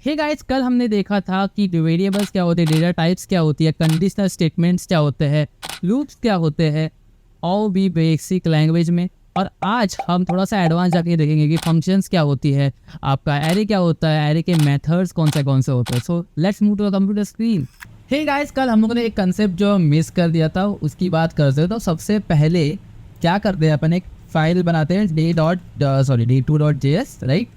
हे guys, कल हमने देखा था कि वेरिएबल्स क्या होते हैं, डेटा टाइप्स क्या होती है, कंडीशनल स्टेटमेंट्स क्या होते हैं, लूप्स क्या होते हैं और भी बेसिक लैंग्वेज में। और आज हम थोड़ा सा एडवांस जाके देखेंगे कि फंक्शंस क्या होती है, आपका एरे क्या होता है, एरे के मेथड्स कौन से होते हैं। So let's move to the computer screen. Hey guys, कल हम लोगों ने एक कंसेप्ट जो मिस कर दिया था उसकी बात करते हैं। तो सबसे पहले क्या करते हैं, अपन एक फाइल बनाते हैं d2.js, राइट।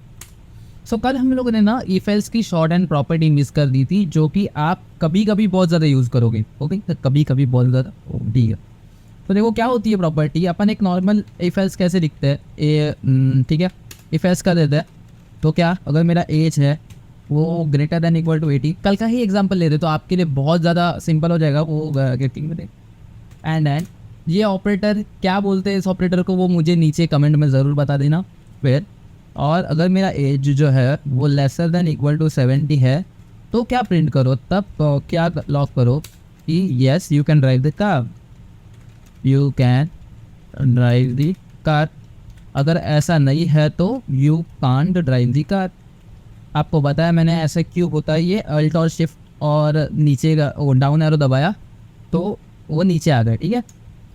सो कल हम लोगों ने ना इफ एल्स की शॉर्ट एंड प्रॉपर्टी मिस कर दी थी, जो कि आप कभी कभी बहुत ज़्यादा यूज़ करोगे। ओके, तो कभी कभी बहुत ज़्यादा, ठीक है। तो देखो क्या होती है प्रॉपर्टी। अपन एक नॉर्मल इफ एल्स कैसे लिखते हैं, ठीक है। इफ एल्स कर देते हैं तो क्या, अगर मेरा एज है वो ग्रेटर देन इक्वल टू 80, कल का ही एग्जांपल ले दे तो आपके लिए बहुत ज़्यादा सिंपल हो जाएगा वो गेटिंग में। एंड ये ऑपरेटर क्या बोलते हैं, इस ऑपरेटर को वो मुझे नीचे कमेंट में ज़रूर बता देना फिर। और अगर मेरा एज जो है वो लेसर देन इक्वल टू 70 है तो क्या प्रिंट करो, तब क्या लॉक करो कि yes you can drive the car, you can drive the car. अगर ऐसा नहीं है तो you can't drive the car. आपको बताया मैंने ऐसा क्यों होता है, ये अल्ट और शिफ्ट और नीचे का डाउन एरो दबाया तो वो नीचे आ गए, ठीक है।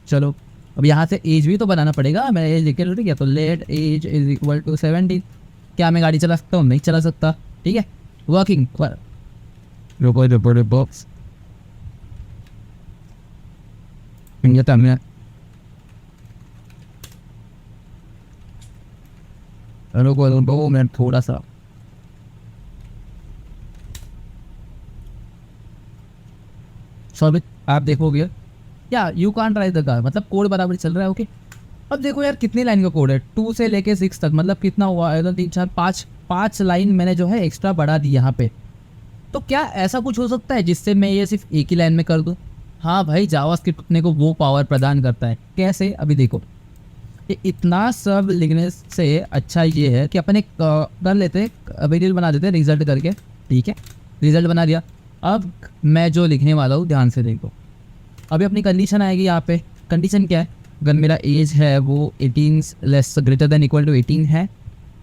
चलो अब यहाँ से एज भी तो बनाना पड़ेगा, मैं एज लिख के, ठीक है। तो let age is equal to 70। क्या मैं गाड़ी चला सकता हूँ? नहीं चला सकता, ठीक है। वर्किंग बॉक्स मैं थोड़ा सा सॉरी, आप देखोगे या you can't drive the car मतलब कोड बराबर चल रहा है। ओके, अब देखो यार कितनी लाइन का कोड है, 2 से लेके 6 तक, मतलब कितना हुआ, 3 4 5 लाइन मैंने जो है एक्स्ट्रा बढ़ा दी यहाँ पे। तो क्या ऐसा कुछ हो सकता है जिससे मैं ये सिर्फ एक ही लाइन में कर दूँ? हाँ भाई, जावास्क्रिप्ट अपने को वो पावर प्रदान करता है। कैसे? अभी देखो, ये इतना सब लिखने से अच्छा ये है कि अपन एक कर लेते हैं, वेरिएबल बना देते हैं रिजल्ट करके, ठीक है। रिजल्ट बना दिया। अब मैं जो लिखने वाला हूँ ध्यान से देखो, अभी अपनी कंडीशन आएगी यहाँ पे। कंडीशन क्या है? अगर मेरा एज है वो 18 less greater than equal to 18 है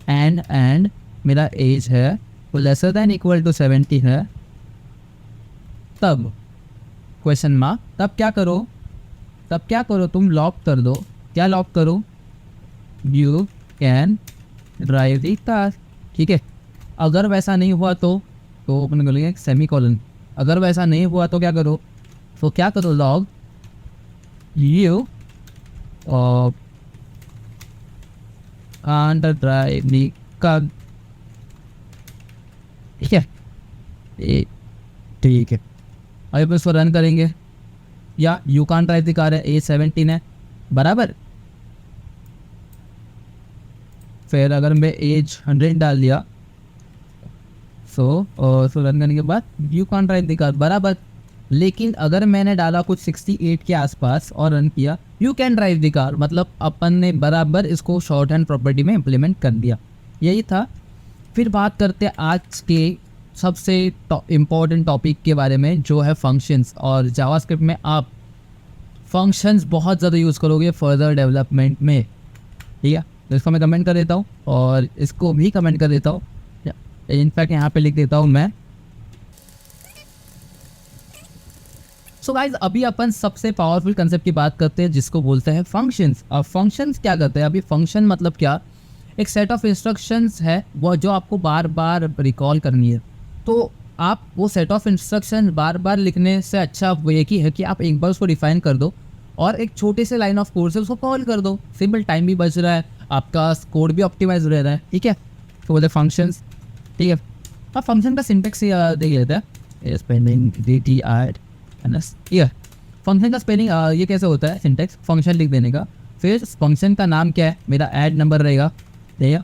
एंड मेरा एज है वो लेसर देन इक्वल टू 70 है, तब क्वेश्चन मार्क, तब क्या करो तुम लॉक कर दो। क्या लॉक करो? You can drive the car, ठीक है। अगर वैसा नहीं हुआ तो अपन बोलेंगे सेमी कॉलन। अगर वैसा नहीं हुआ तो क्या करो? तो क्या करो, log you can't drive the car, ठीक है। ठीक है, अब इसको रन करेंगे। या you can't drive the car है, एज 17 है, बराबर। फिर अगर मैं एज 100 डाल दिया सो रन करने के बाद you can't drive the car, बराबर। लेकिन अगर मैंने डाला कुछ 68 के आसपास और रन किया you can drive the car, मतलब अपन ने बराबर इसको शॉर्ट हैंड प्रॉपर्टी में इम्प्लीमेंट कर दिया। यही था। फिर बात करते हैं आज के सबसे इम्पोर्टेंट टॉपिक के बारे में, जो है फंक्शंस। और जावास्क्रिप्ट में आप फंक्शंस बहुत ज़्यादा यूज़ करोगे फर्दर डेवलपमेंट में, ठीक है। तो इसको मैं कमेंट कर देता हूँ और इसको भी कमेंट कर देता हूँ। इनफैक्ट यहाँ पे लिख देता हूँ मैं। सो गाइज, अभी अपन सबसे पावरफुल कंसेप्ट की बात करते हैं जिसको बोलते हैं फंक्शंस। अब फंक्शंस क्या करते हैं? अभी फंक्शन मतलब क्या? एक सेट ऑफ इंस्ट्रक्शंस है वो जो आपको बार बार रिकॉल करनी है। तो आप वो सेट ऑफ इंस्ट्रक्शन बार बार लिखने से अच्छा वो एक ही है कि आप एक बार उसको डिफाइन कर दो और एक छोटे से लाइन ऑफ कोड से उसको कॉल कर दो। सिंपल, टाइम भी बच रहा है, आपका कोड भी ऑप्टिमाइज रह रहा है, ठीक है। तो बोलते फंक्शंस, ठीक है। अब फंक्शन का सिंटेक्स देख लेते हैं। स्पेलिंग फंक्शन का स्पेलिंग ये कैसे होता है? सिंटेक्स फंक्शन लिख देने का, फिर फंक्शन का नाम क्या है, मेरा ऐड नंबर रहेगा, ठीक है।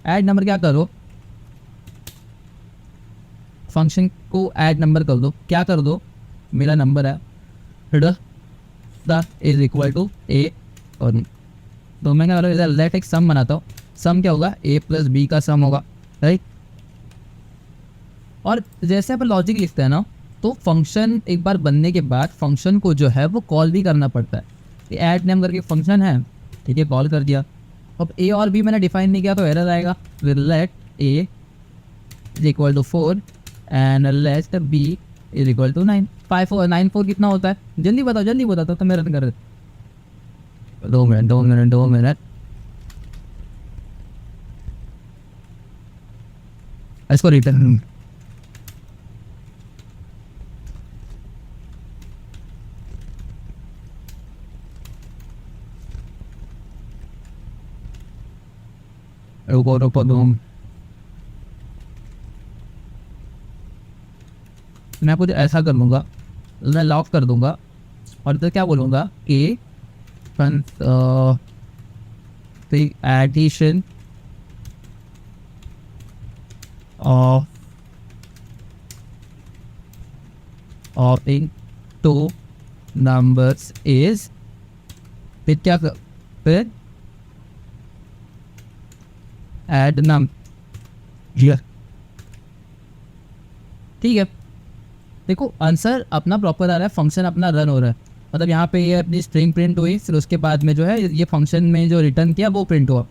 ऐड नंबर क्या करो, फंक्शन को ऐड नंबर कर दो। क्या कर दो? मेरा नंबर है द इज इक्वल टू ए, और तो मैं क्या करूँ, लेट एक सम बनाता हूँ। सम क्या होगा? ए प्लस बी का सम होगा, राइट। और जैसे अपन लॉजिक लिखते हैं ना, तो फंक्शन एक बार बनने के बाद फंक्शन को जो है वो कॉल भी करना पड़ता है। ऐड नेम करके फंक्शन है, ठीक है, कॉल कर दिया। अब ए और बी मैंने डिफाइन नहीं किया तो एरर आएगा। Let a is equal to 4 and let b is equal to 9। 5 4 9 4 कितना होता है? जल्दी बताओ तो मैं रन कर रहा। 2 मिनट इसको रिटर्न रुको 2। मैं कुछ ऐसा कर लूँगा, मैं लॉक कर दूंगा और इधर क्या बोलूँगा कि addition of in two numbers is, फिर क्या फिर एड नम, ठीक है। देखो आंसर अपना प्रॉपर आ रहा है, फंक्शन अपना रन हो रहा है, मतलब यहाँ पे ये अपनी स्ट्रिंग प्रिंट हुई, फिर उसके बाद में जो है ये फंक्शन में जो रिटर्न किया वो प्रिंट हुआ।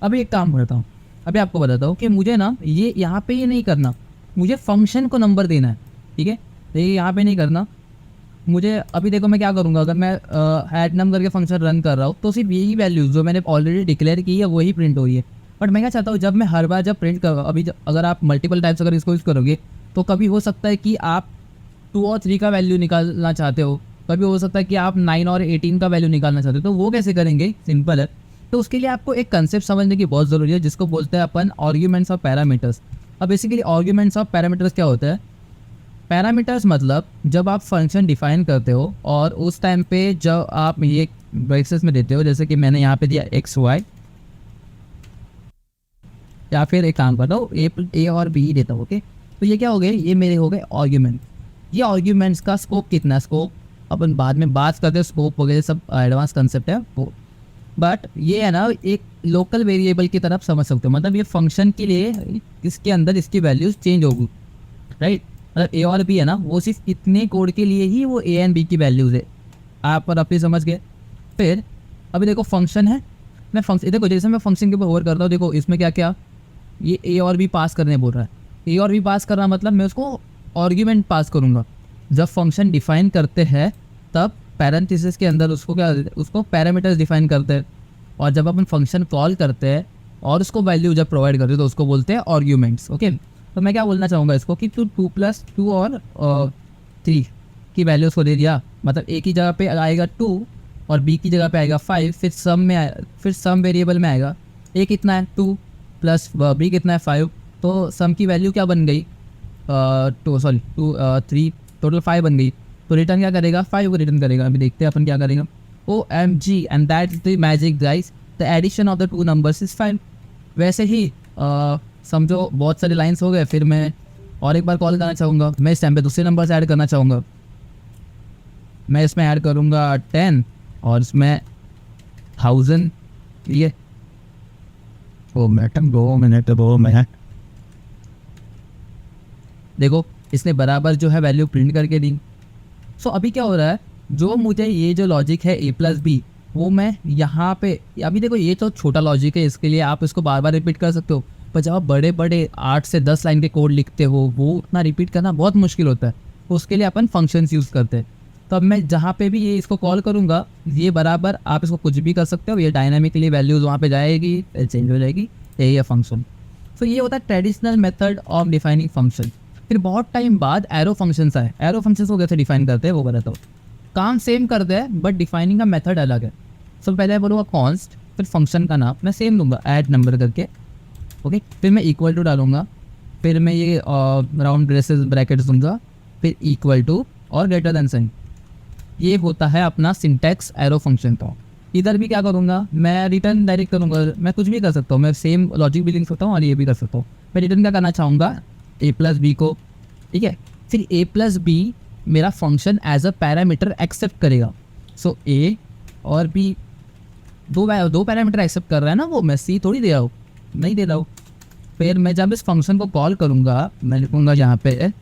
अभी एक काम करता हूँ, अभी आपको बताता हूँ कि मुझे ना ये यहाँ पे ये नहीं करना, मुझे फंक्शन को नंबर देना है, ठीक है। तो ये यहाँ पे नहीं करना मुझे। अभी देखो मैं क्या करूँगा, अगर मैं ऐड नम करके फंक्शन रन कर रहा हूँ तो सिर्फ यही वैल्यूज जो मैंने ऑलरेडी डिक्लेयर की है वही प्रिंट हो रही है। बट मैं क्या चाहता हूँ, जब मैं हर बार जब प्रिंट कर, अभी अगर आप मल्टीपल टाइम्स अगर इसको यूज़ करोगे तो कभी हो सकता है कि आप 2 और 3 का वैल्यू निकालना चाहते हो, कभी हो सकता है कि आप 9 और 18 का वैल्यू निकालना चाहते हो, तो वो कैसे करेंगे? सिंपल है। तो उसके लिए आपको एक कंसेप्ट समझने की बहुत ज़रूरी है जिसको बोलते हैं अपन आर्ग्यूमेंट्स ऑफ पैरामीटर्स। अब बेसिकली आर्ग्यूमेंट्स ऑफ पैरामीटर्स क्या होता है? पैरामीटर्स मतलब जब आप फंक्शन डिफाइन करते हो और उस टाइम पे जब आप ये ब्रेसेस में देते हो, जैसे कि मैंने यहाँ पे दिया एक्स वाई, या फिर एक काम करता हूँ ए और बी देता हूँ, ओके। तो ये क्या हो गए? ये मेरे हो गए आर्ग्यूमेंट। ये आर्ग्यूमेंट्स का स्कोप कितना, स्कोप अपन बाद में बात करते हैं, स्कोप वगैरह सब एडवांस कंसेप्ट है वो। बट ये है ना एक लोकल वेरिएबल की तरफ समझ सकते हो, मतलब ये फंक्शन के लिए इसके अंदर इसकी वैल्यूज चेंज होगी, राइट। मतलब ए और बी है ना, वो सिर्फ इतने कोड के लिए ही वो ए एंड बी की वैल्यूज है, आप और अपनी समझ गए। फिर अभी देखो फंक्शन है, मैं फंक्शन देखो जैसे मैं फंक्शन के ऊपर ओवर करता हूँ, देखो इसमें क्या क्या ये ए और बी पास करने बोल रहा है। ए और बी पास करना मतलब मैं उसको आर्ग्यूमेंट पास करूँगा। जब फंक्शन डिफाइन करते हैं तब पैरेंथेसिस के अंदर उसको क्या, उसको पैरामीटर्स डिफाइन करते हैं, और जब अपन फंक्शन कॉल करते हैं और उसको वैल्यू जब प्रोवाइड करते हैं तो उसको बोलते हैं आर्ग्यूमेंट्स, ओके। तो मैं क्या बोलना चाहूँगा इसको कि तू 2 + 2 और 3 की वैल्यूज़ को दे दिया, मतलब ए की जगह पे आएगा 2 और बी की जगह पे आएगा 5, फिर सम में फिर सम वेरिएबल में आएगा ए कितना है 2 प्लस बी कितना है 5, तो सम की वैल्यू क्या बन गई 3, टोटल 5 बन गई। तो रिटर्न क्या करेगा? 5 को रिटर्न करेगा। अभी देखते हैं अपन क्या करेगा। OMG and that is the magic guys, the addition of the 2 numbers is 5। वैसे ही समझो बहुत सारे लाइन्स हो गए, फिर मैं और एक बार कॉल करना चाहूँगा, मैं इस टाइम पे दूसरे नंबर से ऐड करना चाहूँगा। मैं इसमें ऐड करूँगा 10 और इसमें 1000, ये 2 मिनट देखो इसने बराबर जो है वैल्यू प्रिंट करके दी। सो अभी क्या हो रहा है, जो मुझे ये जो लॉजिक है a + b वो मैं यहाँ पे, अभी देखो ये तो छोटा लॉजिक है, इसके लिए आप इसको बार बार रिपीट कर सकते हो, पर जब आप बड़े बड़े 8 से 10 लाइन के कोड लिखते हो वो उतना रिपीट करना बहुत मुश्किल होता है, तो उसके लिए अपन फंक्शंस यूज़ करते हैं। तो अब मैं जहाँ पे भी ये इसको कॉल करूँगा ये बराबर आप इसको कुछ भी कर सकते हो, ये डायनामिकली वैल्यूज़ वहाँ पे जाएगी, चेंज हो जाएगी, यही है फंक्शन। तो ये होता है traditional method of defining function. फिर बहुत टाइम बाद एरो फंक्शंस आए। एरो फंक्शंस को कैसे डिफाइन करते हैं वो बताता हूँ। काम सेम करते हैं बट डिफाइनिंग का मेथड अलग है। सो पहले बोलूँगा कॉन्स्ट, फिर फंक्शन का नाम मैं सेम दूंगा ऐड नंबर करके, ओके। फिर मैं इक्वल टू डालूंगा, फिर मैं ये राउंड ब्रेसेस ब्रैकेट्स दूंगा, फिर इक्वल टू और ग्रेटर देन साइन। ये होता है अपना सिंटैक्स एरो फंक्शन का। इधर भी क्या करूँगा, मैं रिटर्न डायरेक्ट करूँगा, मैं कुछ भी कर सकता हूँ, मैं सेम लॉजिक भी लिख सकता हूँ और ये भी कर सकता हूँ। मैं रिटर्न क्या करना चाहूँगा a + b को, ठीक है। फिर a + b मेरा function as a parameter accept करेगा। सो a और b दो पैरामीटर एक्सेप्ट कर रहा है ना, वो मैं c थोड़ी दे रहा हूँ, नहीं दे रहा हूँ। फिर मैं जब इस फंक्शन को कॉल करूँगा मैं लिखूँगा यहाँ पे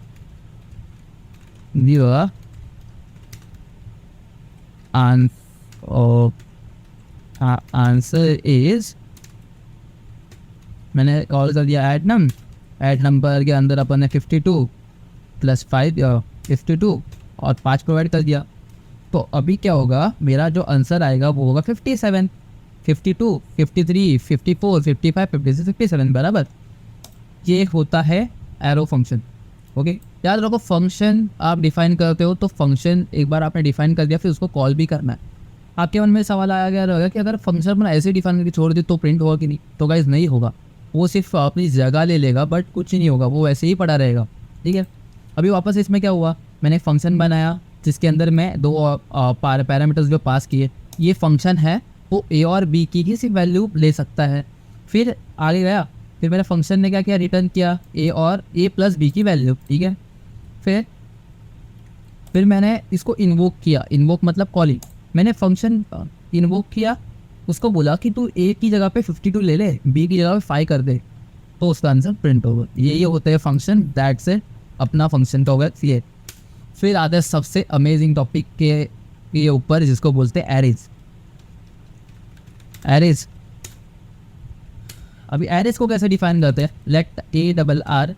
आंसर इज, मैंने कॉल कर दिया ऐड नम, ऐड नंबर के अंदर अपन ने 52 प्लस 5 52 और 5 प्रोवाइड कर दिया। तो अभी क्या होगा, मेरा जो आंसर आएगा वो होगा 57, 52, 53, 54, 55, 56, 57 बराबर। ये होता है एरो फंक्शन। ओके, याद रखो फंक्शन आप डिफाइन करते हो तो फंक्शन एक बार आपने डिफाइन कर दिया फिर उसको कॉल भी करना है। आपके मन में सवाल आया गया रहेगा कि अगर फंक्शन अपना ऐसे डिफाइन करके छोड़ दे तो प्रिंट होगा कि नहीं, तो गाइस नहीं होगा, वो सिर्फ अपनी जगह ले लेगा बट कुछ नहीं होगा, वो वैसे ही पड़ा रहेगा। ठीक है, अभी वापस इसमें क्या हुआ, मैंने एक फंक्शन बनाया जिसके अंदर मैं दो पैरामीटर्स जो पास किए, ये फंक्शन है वो ए और बी की किसी वैल्यू ले सकता है। फिर आगे गया, फिर मेरे फंक्शन ने क्या किया, रिटर्न किया ए और ए प्लस बी की वैल्यू। ठीक है, फिर मैंने इसको इन्वोक किया, इन्वोक मतलब कॉलिंग। मैंने फंक्शन इन्वोक किया, उसको बोला कि तू ए की जगह पे 52 ले ले, बी की जगह पे 5 कर दे, तो उसका आंसर प्रिंट होगा। ये होते हैं फंक्शन, दैट्स इट, अपना फंक्शन का होगा ये। फिर आते हैं सबसे अमेजिंग टॉपिक के ऊपर जिसको बोलते हैं एरेज। एरेज, अभी एरेज को कैसे डिफाइन करते हैं, let A double R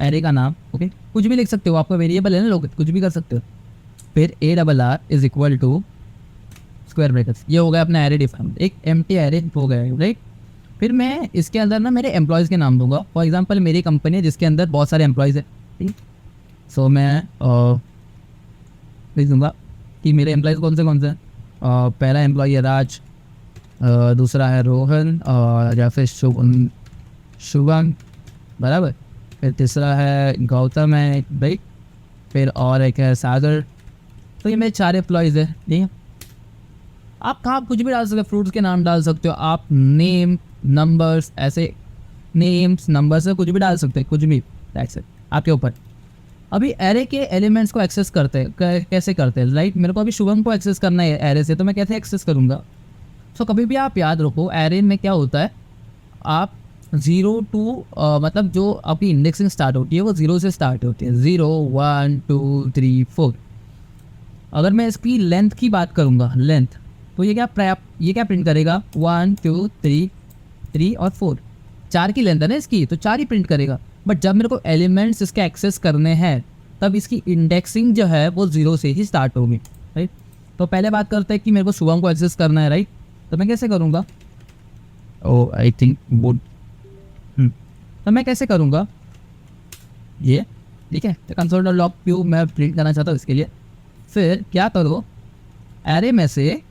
array का नाम। ओके, कुछ भी लिख सकते हो, आपका वेरिएबल है ना, लोग कुछ भी कर सकते हो। फिर A double R is equal to square brackets, ये हो गया अपना एरे डिफाइन, एक एम्प्टी एरे हो गया, राइट। फिर मैं इसके अंदर ना मेरे एम्प्लॉयज़ के नाम दूंगा। फॉर एग्जांपल मेरी कंपनी है जिसके अंदर बहुत सारे एम्प्लॉयज़ हैं, ठीक। सो मैं लिख दूंगा कि मेरे एम्प्लॉयज़ कौन से हैं। पहला एम्प्लॉय है राज, दूसरा है रोहन या फिर शुभम बराबर। फिर तीसरा है गौतम है, राइट। फिर और एक है सागर। तो ये मेरे 4 एम्प्लॉयज़ है, ठीक है। आप कहाँ कुछ भी डाल सकते हो, फ्रूट्स के नाम डाल सकते हो आप, नेम नंबर्स, ऐसे नेम्स नंबर्स से कुछ भी डाल सकते हैं, कुछ भी, दैट्स इट, आपके ऊपर। अभी एरे के एलिमेंट्स को एक्सेस करते हैं, कैसे करते हैं, राइट। मेरे को अभी शुभम को एक्सेस करना है एरे से, तो मैं कैसे एक्सेस करूँगा। सो कभी भी आप याद रखो एरे में क्या होता है, आप 0 to मतलब जो आपकी इंडेक्सिंग स्टार्ट होती है वो 0 से स्टार्ट होती है, 0 1 2 3 4। अगर मैं इसकी लेंथ की बात करूँगा, लेंथ, तो ये क्या प्रिंट करेगा, 1 2 3 और 4, 4 की लेंथ है ना इसकी, तो 4 ही प्रिंट करेगा। बट जब मेरे को एलिमेंट्स इसके एक्सेस करने हैं तब इसकी इंडेक्सिंग जो है वो 0 से ही स्टार्ट होगी, राइट। तो पहले बात करते हैं कि मेरे को शुभम को एक्सेस करना है, राइट। तो मैं कैसे करूँगा, ओ आई थिंक वुड, तो मैं कैसे करूँगा ये, ठीक है। तो कंसोल डॉट लॉग व्यू मैं प्रिंट करना चाहता हूँ, इसके लिए फिर क्या करो, एरे में से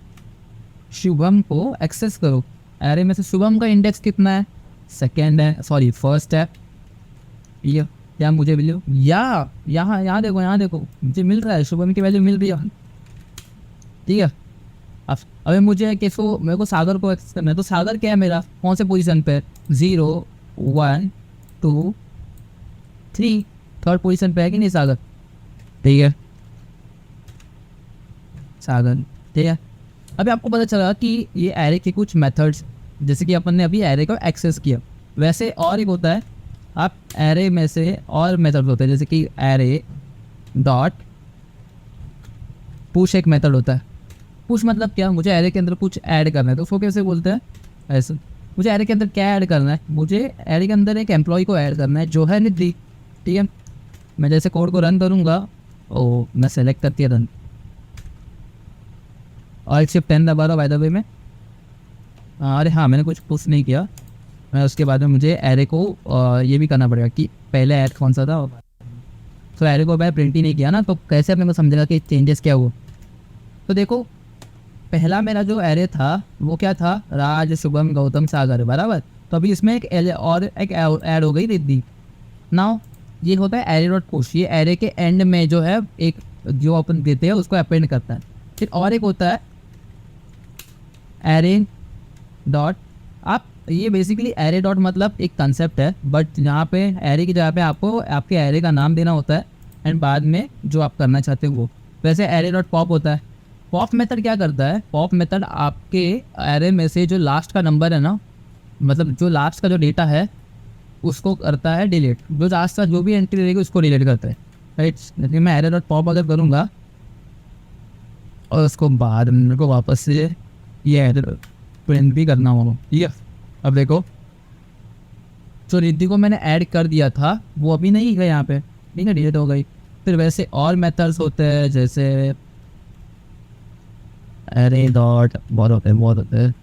शुभम को एक्सेस करो। एरे में से शुभम का इंडेक्स कितना है, सेकेंड है, सॉरी फर्स्ट है। ये क्या मुझे मिलो, यहाँ देखो मुझे मिल रहा है, शुभम की वैल्यू मिल रही है, ठीक है। अभी मुझे किसको, मेरे को सागर को एक्सेस करना है, तो सागर क्या है मेरा, कौन से पोजीशन पे, 0 1 2 3, थर्ड पोजीशन पे है कि नहीं सागर, ठीक है, सागर, ठीक है। अभी आपको पता चला कि ये एरे के कुछ मेथड्स, जैसे कि अपन ने अभी एरे को एक्सेस किया, वैसे और एक होता है, आप एरे में से और मेथड होते हैं, जैसे कि एरे डॉट पुश एक मेथड होता है। पुश मतलब क्या, मुझे एरे के अंदर कुछ ऐड करना है, तो उसको कैसे बोलते हैं, ऐसे। मुझे एरे के अंदर क्या ऐड करना है, मुझे एरे के अंदर एक एम्प्लॉय को ऐड करना है जो है निधि, ठीक है। मैं जैसे कोड को रन करूँगा, ओ मैं सेलेक्ट करती है रन, और शिफ्ट 10 दबा रहा बाय द वे में। अरे हाँ, मैंने कुछ पुश नहीं किया, मैं उसके बाद में मुझे एरे को ये भी करना पड़ेगा कि पहले ऐड कौन सा था। तो एरे को मैं प्रिंट ही नहीं किया ना, तो कैसे अपने को समझेगा कि चेंजेस क्या हुआ। तो देखो पहला मेरा जो एरे था वो क्या था, राज शुभम गौतम सागर बराबर। तो अभी इसमें एक ऐड हो गई रिद्धि। नाउ ये होता है एरे डॉट पुश, ये एरे के एंड में जो है एक जो अपन देते हैं उसको अपेंड करता है। फिर और एक होता है एरे डॉट, आप ये बेसिकली एरे डॉट मतलब एक कंसेप्ट है, बट यहाँ पे एरे की जगह पे आपको आपके एरे का नाम देना होता है एंड बाद में जो आप करना चाहते हो वो। वैसे एरे डॉट पॉप होता है। पॉप मेथड क्या करता है, पॉप मेथड आपके एरे में से जो लास्ट का नंबर है ना, मतलब जो लास्ट का जो डेटा है उसको करता है डिलीट, जो लास्ट का जो भी एंट्री रहेगी उसको डिलीट करता है, राइट। लेकिन मैं एरे डॉट पॉप अगर करूँगा और उसको बाद में मेरे को वापस से ये एरे प्रिंट भी करना होगा, ठीक है। अब देखो जो रिद्धि को मैंने ऐड कर दिया था वो अभी नहीं है यहाँ पे, ठीक है, डिलीट हो गई। फिर वैसे और मेथड्स होते हैं जैसे एरे डॉट, बहुत होते हैं।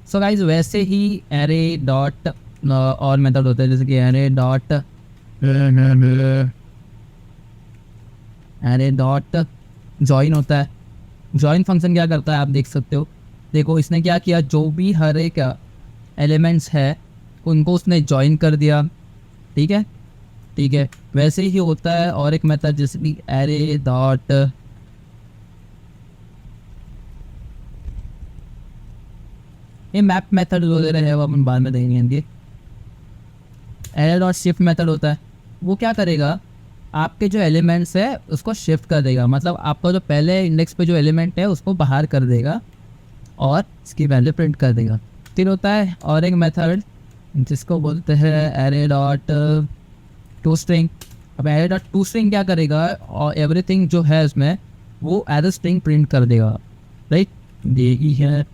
सो गाइज वैसे ही एरे डॉट और मेथड होते हैं जैसे कि एरे डॉट जॉइन होता है। जॉइन फंक्शन क्या करता है आप देख सकते हो। देखो इसने क्या किया, जो भी हर एक एलिमेंट्स है उनको उसने जॉइन कर दिया, ठीक है, ठीक है। वैसे ही होता है और एक मेथड जैसे कि एरे डॉट ये मैप मेथड जो दे रहे हैं वो अपन बाद में देखेंगे। एरे डॉट शिफ्ट मेथड होता है, वो क्या करेगा, आपके जो एलिमेंट्स है उसको शिफ्ट कर देगा, मतलब आपका जो पहले इंडेक्स पे जो एलिमेंट है उसको बाहर कर देगा और इसकी वैल्यू प्रिंट कर देगा। फिर होता है और एक मेथड जिसको बोलते हैं एरे डॉट टू स्ट्रिंग। अब एरे डॉट टू स्ट्रिंग क्या करेगा, और एवरीथिंग जो है उसमें वो एज अ स्ट्रिंग प्रिंट कर देगा, राइट, यही है।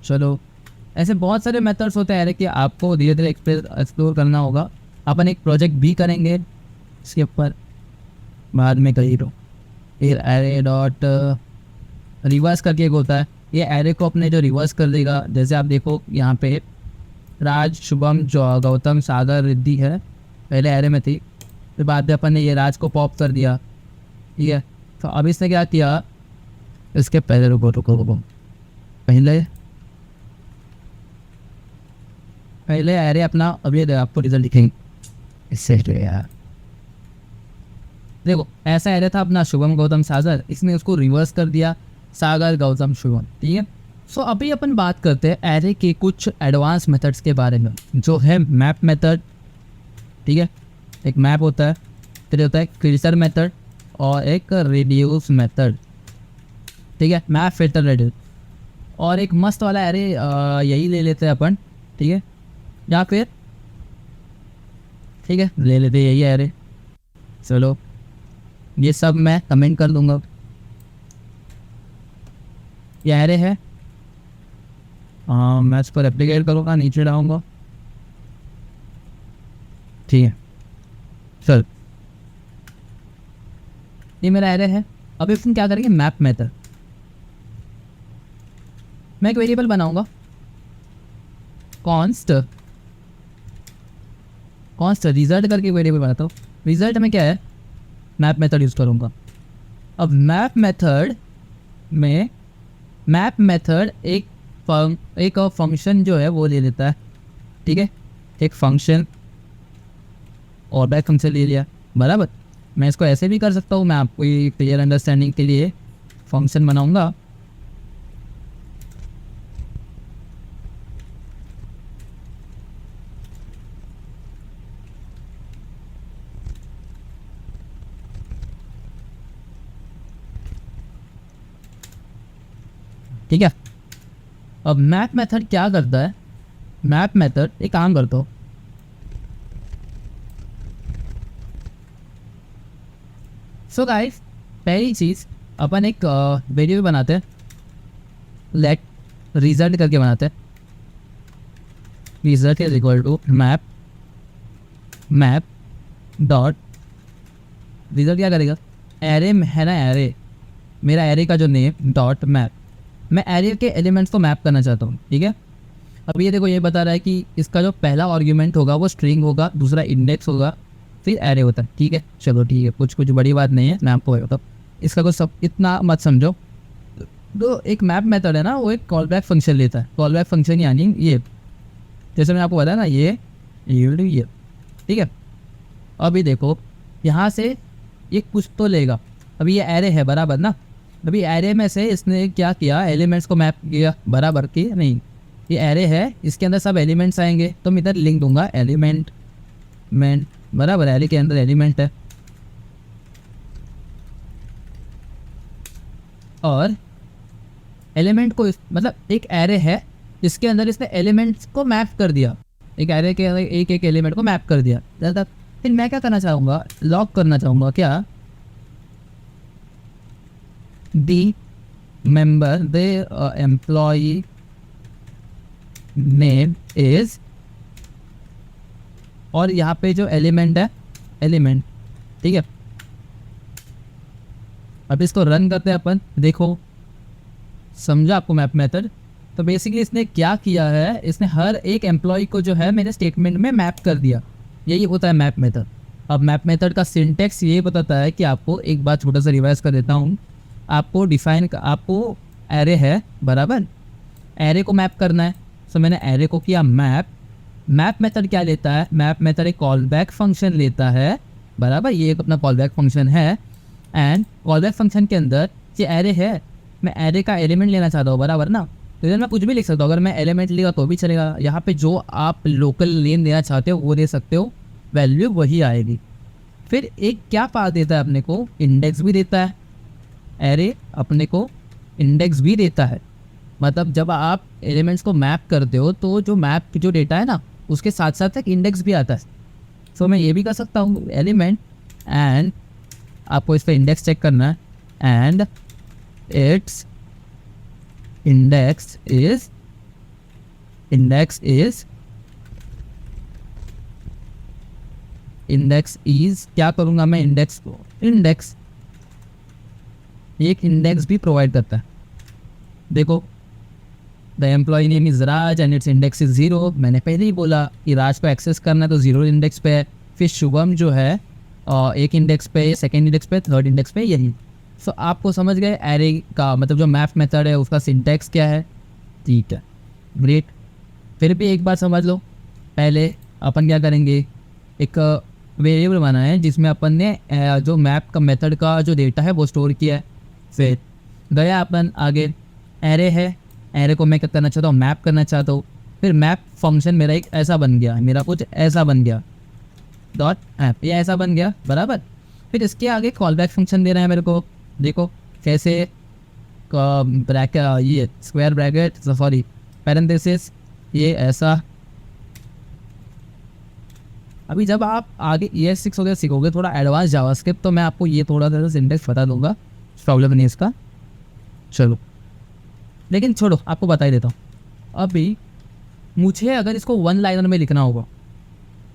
चलो ऐसे बहुत सारे मेथड्स होते हैं एरे के, आपको धीरे धीरे एक्सप्लोर करना होगा। अपन एक प्रोजेक्ट भी करेंगे इसके ऊपर बाद में कहीं तो। फिर एरे डॉट रिवर्स करके एक होता है, ये एरे को अपने जो रिवर्स कर देगा। जैसे आप देखो यहाँ पे राज, शुभम, गौतम, सागर, रिद्धि है, पहले एरे में थी, फिर बाद में अपन ने ये राज को पॉप कर दिया, ठीक है। तो अब इसने क्या किया, इसके पहले रुको पहले एरे अपना, अब ये आपको रिजल्ट दिखेंगे इससे यार। देखो ऐसा एरे था अपना शुभम, गौतम, सागर, इसने उसको रिवर्स कर दिया, सागर, गौतम, शुभम, ठीक है। सो अभी अपन बात करते हैं एरे के कुछ एडवांस मेथड्स के बारे में, जो है मैप मेथड, ठीक है, एक मैप होता है, फिर होता है फिल्टर मेथड और एक रिड्यूस मेथड, ठीक है, मैप, फिल्टर, रिड्यूस। और एक मस्त वाला एरे यही ले लेते हैं अपन, ठीक है, या फिर ठीक है ले लेते हैं यही एरे। चलो ये सब मैं कमेंट कर दूंगा, ये एरे है, मैं इस पर एप्लीकेट करूँगा, नीचे डालूंगा, ठीक है। चल ये मेरा एरे है। अब इसमें क्या करेंगे, मैप मेथड, मैं एक वेरिएबल बनाऊंगा कॉन्स्ट रिजल्ट करके वेरिएबल बनाता हूँ। रिजल्ट में क्या है, मैप मेथड यूज़ करूँगा। अब मैप मेथड में मैप मेथड एक फंक्शन जो है वो ले लेता है, ठीक है, एक फंक्शन और बैक फंक्शन ले लिया, बराबर। मैं इसको ऐसे भी कर सकता हूँ, मैं आपको ये क्लियर अंडरस्टैंडिंग के लिए फंक्शन बनाऊँगा, ठीक है। अब मैप मेथड क्या करता है, मैप मेथड एक काम करता हो, सो गाइस पहली चीज़ अपन एक वेरिएबल बनाते हैं, लेट रिजल्ट करके बनाते हैं। Result is equal to map dot result क्या करेगा, एरे में है ना, एरे मेरा एरे का जो नेम डॉट मैप, मैं एरे के एलिमेंट्स को मैप करना चाहता हूँ, ठीक है। अब ये देखो ये बता रहा है कि इसका जो पहला आर्ग्यूमेंट होगा वो स्ट्रिंग होगा, दूसरा इंडेक्स होगा, फिर एरे होता है, ठीक है। चलो ठीक है, कुछ बड़ी बात नहीं है, मैं आपको बताऊँ, इसका कुछ सब इतना मत समझो। तो एक मैप मेथड है ना, वो एक कॉल बैक फंक्शन लेता है, कॉल बैक फंक्शन यानी ये, जैसे मैंने आपको बताया ना, ये ठीक है। अभी देखो यहाँ से ये कुछ तो लेगा, अभी ये एरे है बराबर ना, अभी एरे में से इसने क्या किया, एलिमेंट्स को मैप किया, बराबर की नहीं, ये एरे है, इसके अंदर सब एलिमेंट्स आएंगे, तो मैं इधर लिंक दूंगा एलिमेंट बराबर, एरे के अंदर एलिमेंट है, और एलिमेंट को मतलब एक एरे है इसके अंदर इसने एलिमेंट्स को मैप कर दिया, एक एरे के अंदर एक एक एलिमेंट को मैप कर दिया। फिर मैं क्या करना चाहूँगा, लॉक करना चाहूँगा क्या, दी member the employee name is और यहाँ पे जो एलिमेंट है, एलिमेंट, ठीक है। अब इसको रन करते हैं अपन, देखो समझा आपको मैप मेथड। तो बेसिकली इसने क्या किया है, इसने हर एक एम्प्लॉय को जो है मेरे स्टेटमेंट में मैप कर दिया। यही होता है मैप मेथड। अब मैप मेथड का सिंटेक्स ये बताता है कि आपको, एक बार छोटा सा रिवाइज कर देता हूँ, आपको आपको एरे है, बराबर, एरे को मैप करना है। सो मैंने एरे को किया मैप। मैप मेथड क्या लेता है, मैप मेथड एक कॉल बैक फंक्शन लेता है, बराबर, ये एक अपना कॉल बैक फंक्शन है। एंड कॉल बैक फंक्शन के अंदर ये एरे है, मैं एरे का एलिमेंट लेना चाहता हूँ, बराबर ना। तो इधर मैं कुछ भी लिख सकता हूँ, अगर मैं एलिमेंट लिखा तो भी चलेगा। यहाँ पे जो आप लोकल नेम देना चाहते हो वो दे सकते हो, वैल्यू वही आएगी। फिर एक क्या पास देता है अपने को, इंडेक्स भी देता है। एरे अपने को इंडेक्स भी देता है, मतलब जब आप एलिमेंट्स को मैप करते हो तो जो मैप जो डेटा है ना, उसके साथ साथ एक इंडेक्स भी आता है। सो मैं ये भी कर सकता हूँ, एलिमेंट, एंड आपको इस पर इंडेक्स चेक करना है, एंड इट्स इंडेक्स इज क्या करूँगा मैं, इंडेक्स को, इंडेक्स, एक इंडेक्स भी प्रोवाइड करता है। देखो, the employee name is Raj and its index is 0। मैंने पहले ही बोला कि राज को एक्सेस करना है तो 0 इंडेक्स पे है। फिर शुभम जो है एक इंडेक्स पे, सेकेंड इंडेक्स पे, थर्ड इंडेक्स पे, यही। सो आपको समझ गए एरे का मतलब जो मैप मेथड है उसका सिंटैक्स क्या है, ठीक है, ग्रेट। फिर भी एक बार समझ लो, पहले अपन क्या करेंगे, एक वेरिएबल बनाए हैं जिसमें अपन ने जो मैप का मेथड का जो डेटा है वो स्टोर किया है। फिर गया अपन आगे, एरे है, एरे को मैं क्या करना चाहता हूँ, मैप करना चाहता हूँ। फिर मैप फंक्शन मेरा एक ऐसा बन गया, मेरा कुछ ऐसा बन गया, डॉट ऐप, ये ऐसा बन गया, बराबर। फिर इसके आगे कॉल बैक फंक्शन दे रहा है मेरे को, देखो कैसे, ब्रैकेट, ये स्क्वायर ब्रैकेट, सॉरी पैरेंथेसिस, ये ऐसा। अभी जब आप आगे ES6 वगैरह सीखोगे, थोड़ा एडवांस जावास्क्रिप्ट, तो मैं आपको ये थोड़ा सा सिंटेक्स बता दूंगा, प्रॉब्लम नहीं इसका। चलो, लेकिन छोड़ो, आपको बता ही देता हूँ। अभी मुझे अगर इसको वन लाइनर में लिखना होगा,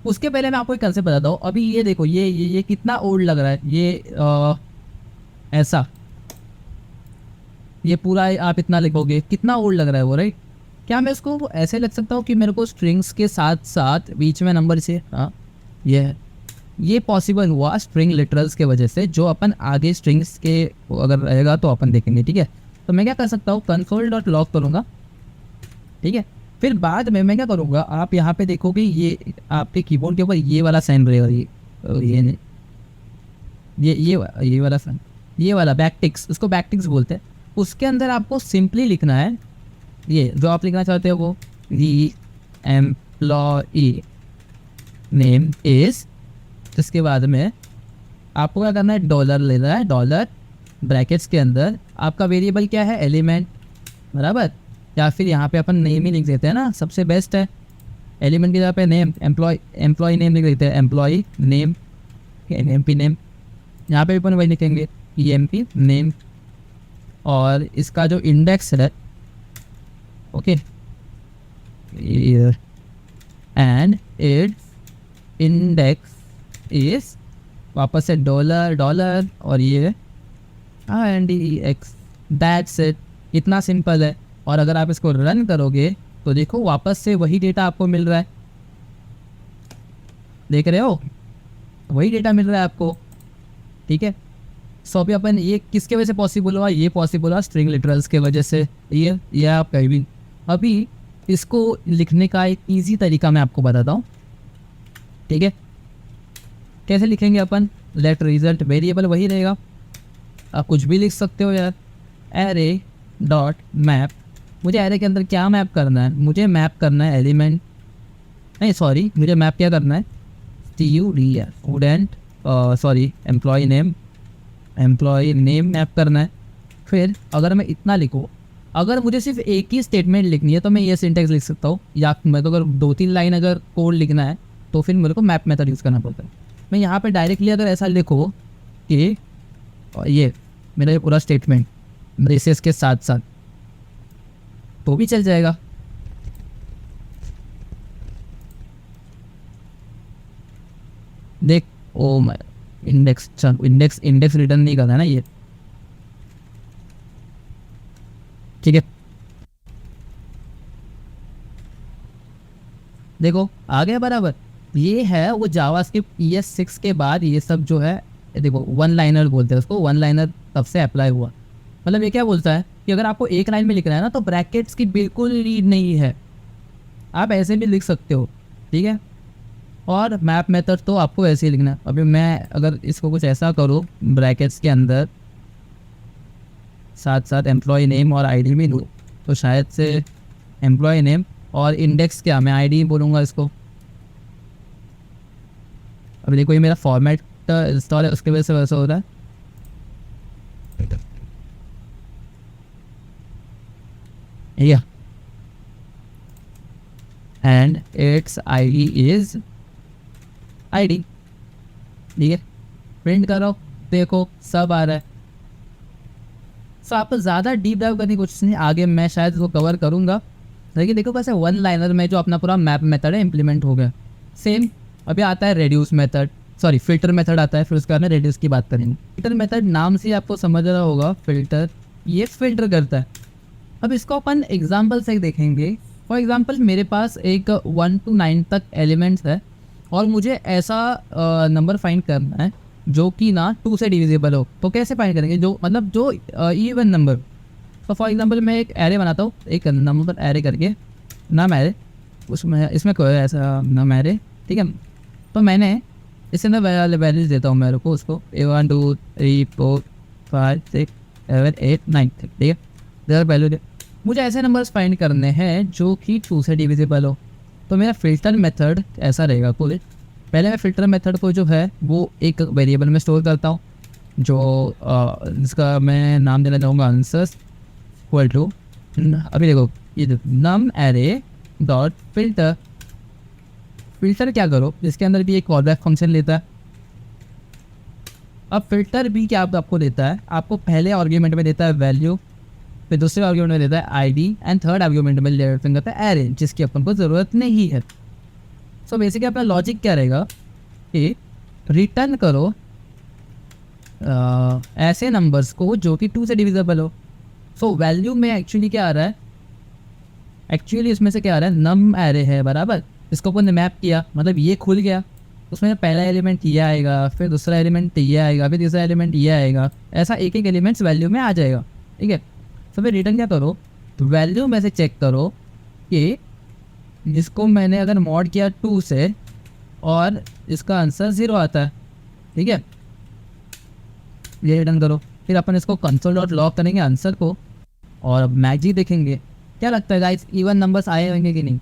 उसके पहले मैं आपको एक कंसेप्ट बताता हूँ। अभी ये देखो, ये कितना ओल्ड लग रहा है, ये ऐसा, ये पूरा आप इतना लिखोगे, कितना ओल्ड लग रहा है वो, राइट। क्या मैं इसको ऐसे लिख सकता हूँ कि मेरे को स्ट्रिंग्स के साथ साथ बीच में नंबर से, हाँ ये है, ये पॉसिबल हुआ स्ट्रिंग लिटरल्स के वजह से। जो अपन आगे स्ट्रिंग्स के अगर रहेगा तो अपन देखेंगे, ठीक है। तो मैं क्या कर सकता हूँ, console.log करूँगा, ठीक है। फिर बाद में मैं क्या करूँगा, आप यहाँ पे देखोगे ये आपके कीबोर्ड के ऊपर ये वाला साइन रहेगा, ये नहीं, ये वाला साइन, ये वाला बैकटिक्स, उसको बैकटिक्स बोलते हैं। उसके अंदर आपको सिंपली लिखना है, ये जो आप लिखना चाहते हो वो, दी एम्प्लॉई नेम इज, इसके बाद में आपको क्या करना है, डॉलर लेना है, डॉलर ब्रैकेट्स के अंदर आपका वेरिएबल क्या है, एलिमेंट, बराबर। या फिर यहाँ पे अपन नेम ही लिख देते हैं ना, सबसे बेस्ट है, एलिमेंट की जगह पे नेम, एम्प्लॉय नेम लिख देते हैं, एम्प्लॉय नेम, एमपी नेम, यहाँ पे अपन वही लिखेंगे, EMP नेम। और इसका जो इंडेक्स है, okay, and its index is, वापस से डॉलर डॉलर, और ये INDEX, दैट्स इट, इतना सिंपल है। और अगर आप इसको रन करोगे तो देखो वापस से वही डेटा आपको मिल रहा है, देख रहे हो, वही डेटा मिल रहा है आपको, ठीक है। सो अभी अपन ये किसके वजह से पॉसिबल हुआ, ये पॉसिबल हुआ स्ट्रिंग लिटरल्स के वजह से, ये आप कहीं भी। अभी इसको लिखने का एक ईजी तरीका मैं आपको बताता हूँ, ठीक है। कैसे लिखेंगे अपन, लेट रिजल्ट, वेरिएबल वही रहेगा, आप कुछ भी लिख सकते हो यार, एरे डॉट मैप। मुझे एरे के अंदर क्या मैप करना है, मुझे मैप करना है एलिमेंट, नहीं सॉरी, मुझे मैप क्या करना है, STUDENT, student, sorry employee name map करना है। फिर अगर मैं इतना लिखूँ, अगर मुझे सिर्फ एक ही स्टेटमेंट लिखनी है तो मैं ये सिंटेक्स लिख सकता हूँ, या मैं तो अगर 2-3 लाइन अगर कोड लिखना है तो फिर मेरे को मैप मेथड यूज़ करना पड़ता है। मैं यहाँ पे डायरेक्टली अगर ऐसा लिखो कि ये मेरा ये पूरा स्टेटमेंट ब्रेसेस के साथ साथ, तो भी चल जाएगा। देख, ओ मैं इंडेक्स, चल इंडेक्स इंडेक्स रिटर्न नहीं करना है ना ये, ठीक है। देखो आ गया बराबर। ये है वो जावास्क्रिप्ट ES6 के बाद ये सब जो है, ये देखो वन लाइनर बोलते हैं उसको, वन लाइनर तब से अप्लाई हुआ। मतलब ये क्या बोलता है कि अगर आपको एक लाइन में लिखना है ना तो ब्रैकेट्स की बिल्कुल नीड नहीं है, आप ऐसे भी लिख सकते हो, ठीक है। और मैप मेथड तो आपको ऐसे ही लिखना है। अभी मैं अगर इसको कुछ ऐसा करूँ ब्रैकेट्स के अंदर, साथ साथ एम्प्लॉय नेम और आईडी भी दूँ, तो शायद से एम्प्लॉय नेम और इंडेक्स क्या, मैं आईडी बोलूँगा इसको। अभी देखो ये मेरा फॉर्मेट इंस्टॉल है, उसकी वजह से वैसा हो रहा है। Yeah. And its ID is ID, ठीक है। प्रिंट करो, देखो सब आ रहा है। सो आपको ज़्यादा डीप डाइव करने की कोशिश नहीं, आगे मैं शायद इसको कवर करूँगा। लेकिन देखो वैसे वन लाइनर में जो अपना पूरा मैप मेथड है इम्प्लीमेंट हो गया। सेम अभी आता है reduce method, sorry filter method आता है, फिर उसके बाद में रेड्यूस की बात करेंगे। फिल्टर मेथड नाम से आपको समझ रहा होगा, फिल्टर, ये फिल्टर करता है। अब इसको अपन एग्जाम्पल से देखेंगे। फॉर एग्जाम्पल मेरे पास एक 1 to 9 तक एलिमेंट्स है और मुझे ऐसा नंबर फाइंड करना है जो कि ना 2 से डिविजिबल हो। तो कैसे फाइंड करेंगे, जो मतलब जो इवन नंबर। तो फॉर एग्जांपल मैं एक एरे बनाता हूँ, एक नंबर एरे करके, नाम एरे, उसमें इसमें कोई ऐसा नाम एरे, ठीक है। तो मैंने इसके अंदर वैल्यूज देता हूँ मेरे को, उसको 1 2 3 4 5 6 7 8 9, ठीक है। इधर वैल्यू दे, मुझे ऐसे नंबर्स फाइंड करने हैं जो कि 2 से डिविजिबल हो। तो मेरा फिल्टर मेथड ऐसा रहेगा पूरे। पहले मैं फिल्टर मेथड को जो है वो एक वेरिएबल में स्टोर करता हूँ, जो जिसका मैं नाम देना चाहूँगा आंसर्स इक्वल टू, अभी देखो ये नम एरे डॉट फिल्टर। फिल्टर क्या करो, इसके अंदर भी एक कॉलबैक फंक्शन लेता है। अब फिल्टर भी क्या आपको देता है, आपको पहले आर्ग्यूमेंट में देता है वैल्यू, फिर दूसरे आर्ग्यूमेंट में देता है आईडी, एंड थर्ड आर्ग्यूमेंट में रिटर्न करता है एरे, जिसकी अपन को ज़रूरत नहीं है। सो बेसिकली अपना लॉजिक क्या रहेगा कि रिटर्न करो ऐसे नंबर्स को जो कि 2 से डिविजिबल हो। सो वैल्यू में एक्चुअली क्या आ रहा है, एक्चुअली इसमें से क्या आ रहा है, नम एरे है बराबर, इसको अपन ने मैप किया, मतलब ये खुल गया, उसमें पहला एलिमेंट ये आएगा, फिर दूसरा एलिमेंट ये आएगा, फिर तीसरा एलिमेंट ये आएगा, ऐसा एक एक एलिमेंट्स वैल्यू में आ जाएगा, ठीक है। तो फिर रिटर्न क्या करो, तो वैल्यू में से चेक करो कि जिसको मैंने अगर मॉड किया 2 से और इसका आंसर 0 आता है, ठीक है, ये रिटर्न करो। फिर अपन इसको कंसोल डॉट लॉग करेंगे आंसर को, और अब मैजिक देखेंगे। क्या लगता है गाइस, इवन नंबर्स आए होंगे कि नहीं।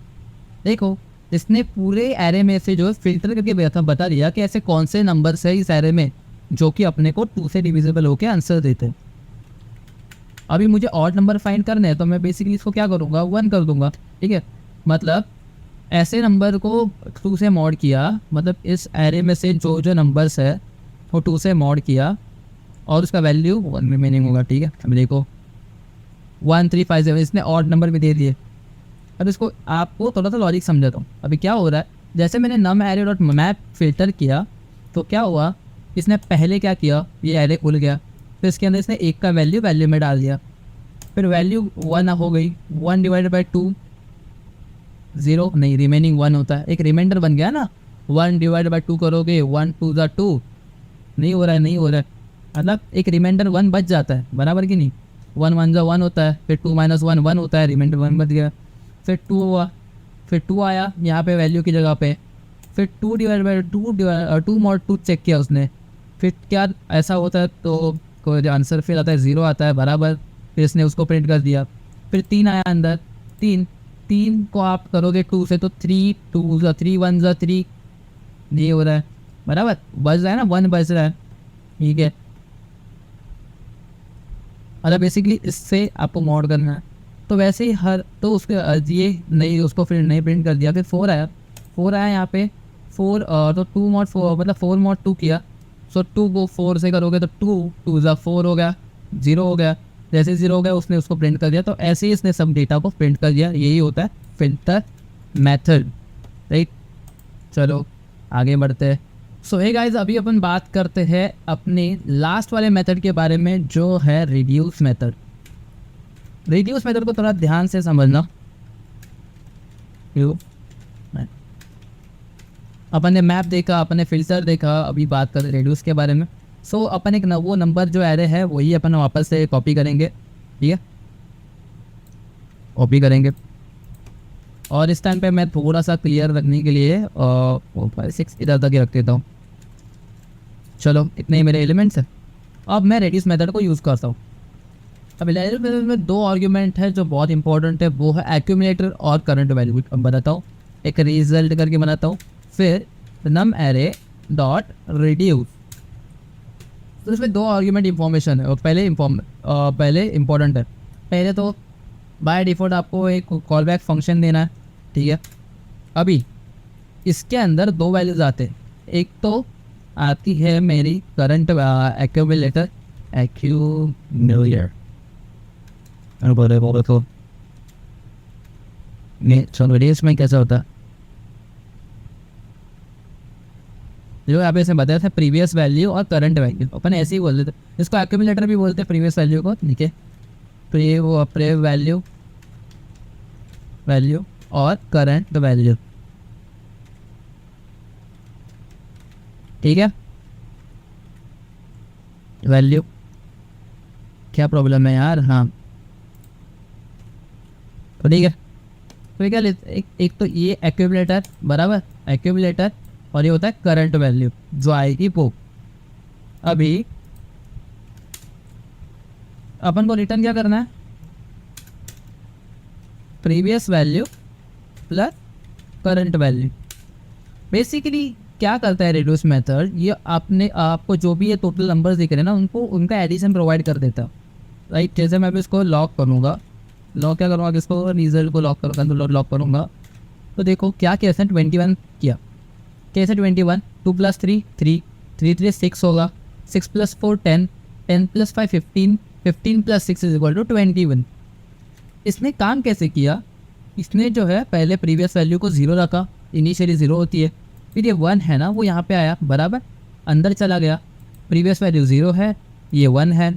देखो इसने पूरे एरे में से जो फिल्टर करके बता दिया कि ऐसे कौन से नंबर्स है इस एरे में जो कि अपने को 2 से डिविजिबल होकर आंसर देते हैं। अभी मुझे ऑड नंबर फाइंड करने हैं, तो मैं बेसिकली इसको क्या करूँगा, 1 कर दूंगा, ठीक है। मतलब ऐसे नंबर को 2 से मॉड किया, मतलब इस एरे में से जो जो नंबर्स है वो 2 से मॉड किया और उसका वैल्यू 1 रिमेनिंग होगा, ठीक है। अब देखो 1 3 5 7, इसने ऑड नंबर भी दे दिए। अब इसको आपको थोड़ा सा लॉजिक समझाता हूँ। अभी क्या हो रहा है, जैसे मैंने नम एरे डॉट मैप फिल्टर किया तो क्या हुआ, इसने पहले क्या किया, ये एरे खुल गया, फिर इसके अंदर इसने 1 का वैल्यू में डाल दिया, फिर वैल्यू 1 हो गई, 1 डिवाइडेड बाई 2 0 नहीं, रिमेनिंग 1 होता है, एक रिमाइंडर बन गया ना। 1 डिवाइड बाई 2 करोगे 1 2 ज़ा 2, नहीं हो रहा है, नहीं हो रहा है, मतलब एक रिमाइंडर 1 बच जाता है, बराबर कि नहीं। 1 1 ज़ा 1 होता है, फिर 2 - 1 1 होता है, रिमाइंडर 1 बच गया, फिर 2 हुआ, फिर 2 आया यहाँ पे वैल्यू की जगह पे, फिर 2 डिवाइड बाई 2 मॉड 2 चेक किया उसने, फिर क्या ऐसा होता है तो कोई आंसर फिर आता है 0 आता है बराबर, फिर इसने उसको प्रिंट कर दिया। फिर 3 आया अंदर, 3 को आप करोगे 2 से तो 3 2 ज़ा 3 1 ज़ा 3, नहीं हो रहा है बराबर, बच रहा है ना, 1 बच रहा है, ठीक है। मतलब बेसिकली इससे आपको मॉड करना है। तो वैसे ही हर, तो उसके ये नहीं, उसको फिर नहीं प्रिंट कर दिया। फिर 4 आया यहाँ पे, 4 तो 2 मॉड 4, मतलब 4 मॉड 2 किया। सो 2 को 4 से करोगे तो 2 2 ज़ा 4 हो गया, 0 हो गया, जैसे 0 हो गया उसने उसको प्रिंट कर दिया। तो ऐसे ही इसने सब डेटा को प्रिंट कर दिया, यही होता है फिल्टर मेथड, राइट। चलो आगे बढ़ते हैं। सो हे गाइस, अभी अपन बात करते हैं अपने लास्ट वाले मेथड के बारे में जो है रिड्यूस मेथड। रिड्यूस मेथड को थोड़ा ध्यान से समझना। अपन ने मैप देखा, अपन ने फिल्टर देखा, अभी बात करें रेडियस के बारे में। सो अपन एक वो नंबर जो एरे है वही अपन वापस से कॉपी करेंगे, ठीक है, कॉपी करेंगे। और इस टाइम पे मैं थोड़ा सा क्लियर रखने के लिए 6 इधर तक ही रख देता हूँ। चलो, इतने ही मेरे एलिमेंट्स हैं। अब मैं रेडियस मेथड को यूज़ करता हूँ। अब रेडियस मेथड में 2 आर्ग्यूमेंट है जो बहुत इंपॉर्टेंट है, वो है एक्यूमुलेटर और करंट वैल्यू। अब बनाता हूँ, एक रिजल्ट करके बनाता हूँ, फिर नम एरे डॉट रिड्यूस। तो इसमें 2 आर्ग्यूमेंट इंफॉर्मेशन है और पहले इंपॉर्टेंट है। पहले तो बाय डिफ़ॉल्ट आपको एक कॉल बैक फंक्शन देना है, ठीक है। अभी इसके अंदर 2 वैल्यूज आते हैं। एक तो आती है मेरी करंट एक्यूमुलेटर रेडियस में कैसा होता है, जो यहाँ पे इसमें बताया था प्रीवियस वैल्यू और करंट वैल्यू। अपन ऐसे ही बोल देते, इसको एक्यूमुलेटर भी बोलते हैं प्रीवियस वैल्यू को, ठीक है। तो ये वो वैल्यू और करंट वैल्यू, ठीक है। वैल्यू क्या प्रॉब्लम है यार, हाँ तो ठीक है। तो क्या एक तो ये एक्यूमुलेटर, बराबर, एक्यूमुलेटर, और ये होता है करंट वैल्यू जो आएगी वो। अभी अपन को रिटर्न क्या करना है, previous value plus current value. Basically क्या करता है रिड्यूस मेथड, ये आपको जो भी ये टोटल नंबर्स दिख रहे हैं ना, उनका एडिशन प्रोवाइड कर देता है, राइट। जैसे मैं अभी इसको लॉक करूँगा, लॉक क्या करूँगा, इसको रिजल्ट को लॉक करूँगा, तो लॉक करूँगा तो देखो क्या कैसे 21 किया, कैसे 21, 2 + 3 3, 3 3 6 होगा, 6 + 4 10, 10 + 5 15, 15 + 6 = 21। इसने काम कैसे किया, इसने जो है पहले प्रीवियस वैल्यू को 0 रखा, इनिशियली 0 होती है, फिर ये 1 है ना वो यहाँ पे आया, बराबर, अंदर चला गया, प्रीवियस वैल्यू 0 है, ये 1 है।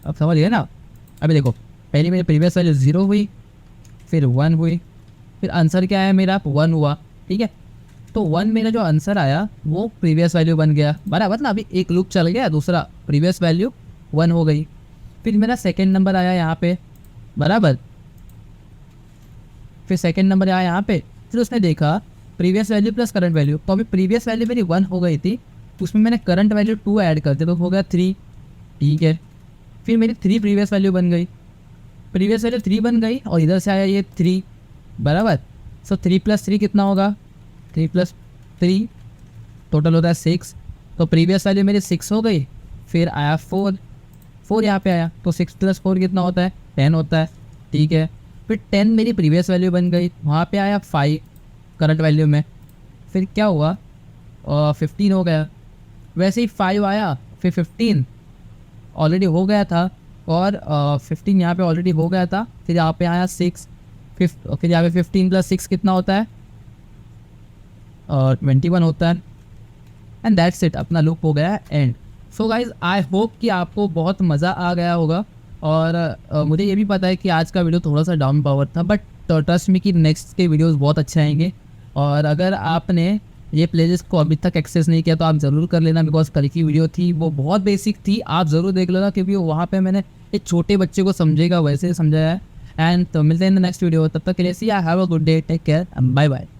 अब समझ गए ना। अभी देखो, पहले मेरी प्रीवियस वैल्यू 0 हुई, फिर 1 हुई, फिर आंसर क्या आया मेरा, 1 हुआ, ठीक है। तो 1 मेरा जो आंसर आया वो प्रीवियस वैल्यू बन गया, बराबर ना। अभी एक लूप चल गया, दूसरा प्रीवियस वैल्यू 1 हो गई। फिर मेरा सेकंड नंबर आया यहाँ पे, बराबर, फिर सेकंड नंबर आया यहाँ पे, फिर उसने देखा previous value plus current value. तो अभी प्रीवियस वैल्यू मेरी 1 हो गई थी, उसमें मैंने करंट वैल्यू 2 ऐड कर दिया तो हो गया 3, ठीक है। फिर मेरी 3 प्रीवियस वैल्यू बन गई, प्रीवियस वैल्यू 3 बन गई, और इधर से आया ये 3, बराबर। सो 3 + 3 कितना होगा, 3 + 3 टोटल होता है 6। तो प्रीवियस वैल्यू मेरी 6 हो गई, फिर आया 4 यहाँ पे आया, तो 6 + 4 कितना होता है, 10 होता है, ठीक है। फिर 10 मेरी प्रीवियस वैल्यू बन गई, वहाँ पे आया 5 करंट वैल्यू में, फिर क्या हुआ, 15 हो गया। वैसे ही 5 आया, फिर 15 ऑलरेडी हो गया था, और 15 यहाँ पे ऑलरेडी हो गया था, फिर यहाँ पे आया 6, फिर यहाँ पे 15 + 6 कितना होता है, 21 होता है। एंड दैट्स इट, अपना लूप हो गया and. So guys, I hope कि आपको बहुत मज़ा आ गया होगा। और मुझे ये भी पता है कि आज का वीडियो थोड़ा सा डाउन पावर था, बट ट्रस्ट मी कि नेक्स्ट के वीडियोस बहुत अच्छे आएंगे। और अगर आपने ये प्लेलिस्ट को अभी तक एक्सेस नहीं किया तो आप ज़रूर कर लेना, बिकॉज कल की वीडियो थी वो बहुत बेसिक थी, आप ज़रूर देख लेना, क्योंकि वहाँ पे मैंने एक छोटे बच्चे को समझेगा वैसे समझाया है। एंड तो मिलते हैं इन द नेक्स्ट वीडियो, तब तक के लिए see I have a good day, take care, bye bye.